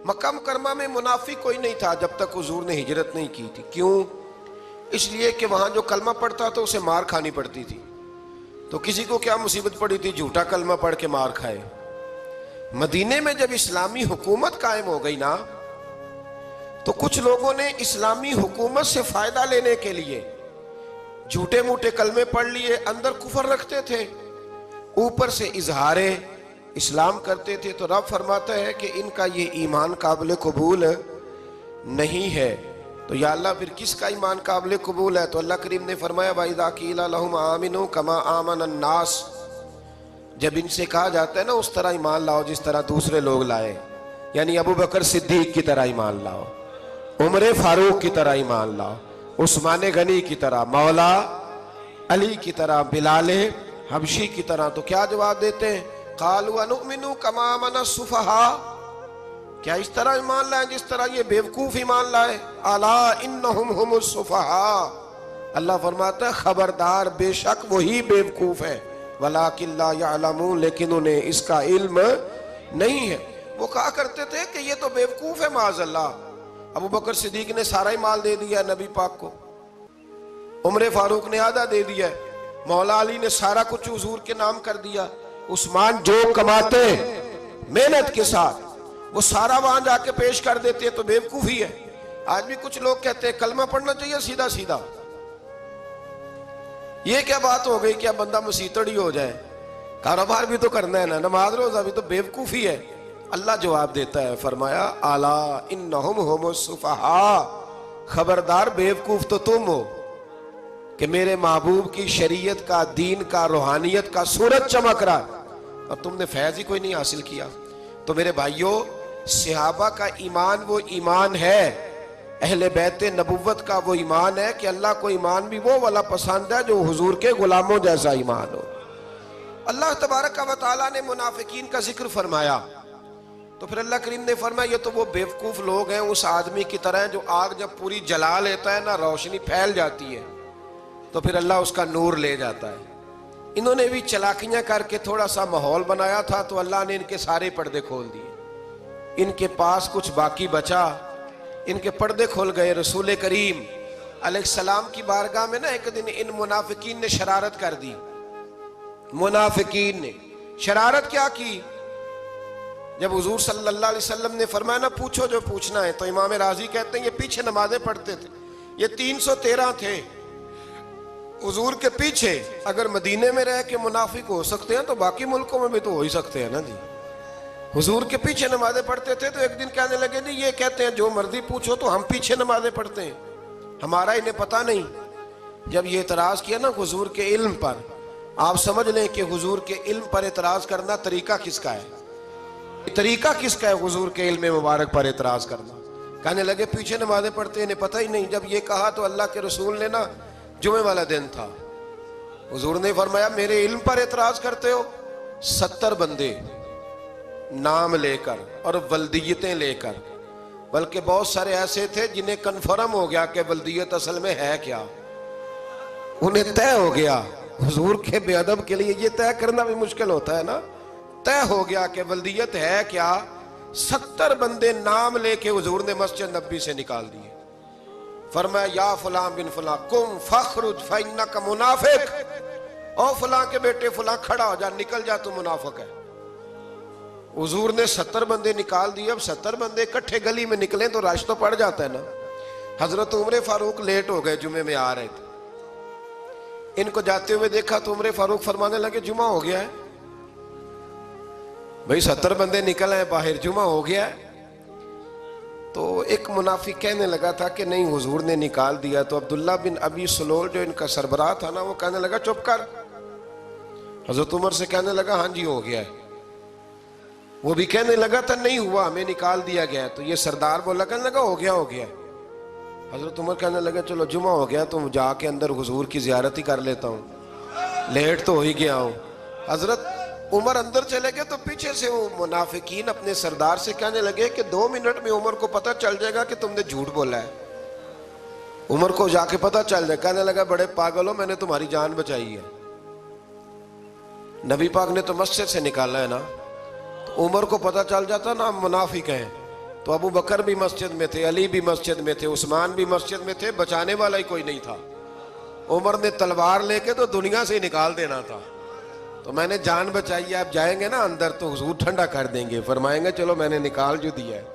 मक्का मुकरमा में मुनाफिक कोई नहीं था जब तक हुजूर ने हिजरत नहीं की थी। क्यों? इसलिए कि वहां जो कलमा पढ़ता तो उसे मार खानी पड़ती थी। तो किसी को क्या मुसीबत पड़ी थी, झूठा कलमा पढ़ के मार खाए। मदीने में जब इस्लामी हुकूमत कायम हो गई ना, तो कुछ लोगों ने इस्लामी हुकूमत से फायदा लेने के लिए झूठे मूठे कलमे पढ़ लिए, अंदर कुफर रखते थे, ऊपर से इजहारे इस्लाम करते थे। तो रब फरमाता है कि इनका ये ईमान काबिल कबूल नहीं है। तो या अल्लाह फिर किसका ईमान काबिल कबूल है? तो अल्लाह करीम ने फरमाया वाइदा कीला लहुम आमिनू कमा आमनन नास, जब इनसे कहा जाता है ना उस तरह ईमान लाओ जिस तरह दूसरे लोग लाए, यानी अबू बकर सिद्दीक की तरह ईमान लाओ, उमर फारूक की तरह ईमान लाओ, उस्मान गनी की तरह, मौला अली की तरह, बिलाल हबशी की तरह। तो क्या जवाब देते हैं? कालू अनुमिनु कमा आमन सुफहा, क्या इस तरह ईमान लाए जिस तरह ये बेवकूफ ईमान लाए? अला इन्नहुम हुमुस सुफहा, अल्लाह फरमाता है खबरदार बेशक वही बेवकूफ है, वलाकिन ला यअलमून, लेकिन उन्हें इसका इल्म नहीं है। वो कहा करते थे कि ये तो बेवकूफ है माज़अल्लाह। अबू बकर सिद्दीक ने सारा ही माल दे दिया नबी पाक को, उमर फारूक ने आधा दे दिया, मौला अली ने सारा कुछ हुजूर के नाम कर दिया, उस्मान जो कमाते मेहनत के साथ वो सारा वहां जाके पेश कर देते हैं, तो बेवकूफी है। आज भी कुछ लोग कहते हैं कलमा पढ़ना चाहिए सीधा सीधा। ये क्या बात हो गई, क्या बंदा मसीतड़ी हो जाए? कारोबार भी तो करना है ना, नमाज रोजा भी, तो बेवकूफी है। अल्लाह जवाब देता है, फरमाया आला इन्नहुम हुमुस सुफहा, खबरदार बेवकूफ तो तुम हो कि मेरे महबूब की शरीयत का, दीन का, रूहानियत का सूरज चमक रहा और तुमने फैज ही कोई नहीं हासिल किया। तो मेरे भाइयों, सहाबा का ईमान वो ईमान है, अहले बैत नबुव्वत का वो ईमान है कि अल्लाह को ईमान भी वो वाला पसंद है जो हुजूर के गुलामों जैसा ईमान हो। अल्लाह तबारक व तआला ने मुनाफिकीन का जिक्र फरमाया, तो फिर अल्लाह करीम ने फरमाया ये तो वो बेवकूफ लोग हैं उस आदमी की तरह जो आग जब पूरी जला लेता है ना, रोशनी फैल जाती है तो फिर अल्लाह उसका नूर ले जाता है। इन्होंने भी चलाकियां करके थोड़ा सा माहौल बनाया था, तो अल्लाह ने इनके सारे पर्दे खोल दिए। इनके पास कुछ बाकी बचा, इनके पर्दे खोल गए। रसूल करीम अलैहिस्सलाम की बारगाह में ना एक दिन इन मुनाफिकीन ने शरारत कर दी। मुनाफिकीन ने शरारत क्या की? जब हुजूर सल्लल्लाहु अलैहि वसल्लम ने फरमाया ना पूछो जो पूछना है, तो इमाम राजी कहते हैं ये पीछे नमाजें पढ़ते थे, ये 313 थे हुजूर के पीछे। अगर मदीने में रह के मुनाफिक हो सकते हैं तो बाकी मुल्कों में भी तो हो ही सकते हैं ना जी। हुजूर के पीछे नमाजें पढ़ते थे, तो एक दिन कहने लगे जी ये कहते हैं जो मर्जी पूछो तो हम पीछे नमाजें पढ़ते हैं, हमारा इन्हें पता नहीं। जब ये इतराज किया ना हुजूर के इल्म पर, आप समझ लें कि हुजूर के इल्म पर इतराज करना तरीका किसका है? तरीका किसका है हुजूर के इल्म मुबारक पर इतराज करना? कहने लगे पीछे नमाजें पढ़ते, इन्हें पता ही नहीं। जब ये कहा तो अल्लाह के रसूल ने ना, जुमे वाला दिन था, हुजूर ने फरमाया मेरे इल्म पर इतराज करते हो? 70 बंदे नाम लेकर और वल्दियतें लेकर, बल्कि बहुत सारे ऐसे थे जिन्हें कन्फर्म हो गया कि वल्दियत असल में है क्या, उन्हें तय हो गया। हुजूर के बेअदब के लिए ये तय करना भी मुश्किल होता है ना, तय हो गया कि वल्दियत है क्या। 70 बंदे नाम लेके हुजूर ने मस्जिद नबी से निकाल दिए। फरमाया या फलां बिन फलां कुम फखरुज फइन्नका मुनाफिक, ओ फलां के बेटे फलां खड़ा हो जा, निकल जा, तू मुनाफिक है। हुजूर ने 70 बंदे निकाल दिए। अब 70 बंदे इकट्ठे गली में निकले तो रश तो पड़ जाता है ना। हजरत उमर फारूक लेट हो गए, जुमे में आ रहे थे, इनको जाते हुए देखा तो उमर फारूक फरमाने लगे जुमा हो गया है भाई, 70 बंदे निकल आए बाहर, जुमा हो गया है। तो एक मुनाफिक कहने लगा था कि नहीं हुजूर ने निकाल दिया। तो अब्दुल्ला बिन अबी सलोल जो इनका सरबराह था ना, वो कहने लगा चुप कर। हजरत उमर से कहने लगा हाँ जी हो गया है। वो भी कहने लगा था नहीं हुआ, हमें निकाल दिया गया। तो ये सरदार बोला, कहने लगा हो गया हो गया। हजरत उमर कहने लगे चलो जुमा हो गया तो जाके अंदर हुजूर की जियारत ही कर लेता हूँ, लेट तो हो ही गया हूँ। हजरत उमर अंदर चले गए तो पीछे से वो मुनाफिकीन अपने सरदार से कहने लगे कि 2 मिनट में उमर को पता चल जाएगा कि तुमने झूठ बोला है। उमर को जाके पता चल जाए। कहने लगा बड़े पागल हो, मैंने तुम्हारी जान बचाई है, नबी पाक ने तो मस्जिद से निकाला है ना। तो उमर को पता चल जाता ना मुनाफिक है, तो अबू बकर भी मस्जिद में थे, अली भी मस्जिद में थे, उस्मान भी मस्जिद में थे, बचाने वाला ही कोई नहीं था। उमर ने तलवार लेके तो दुनिया से ही निकाल देना था। तो मैंने जान बचाई, आप जाएंगे ना अंदर तो हुजूर ठंडा कर देंगे, फरमाएंगे चलो मैंने निकाल जो दिया है।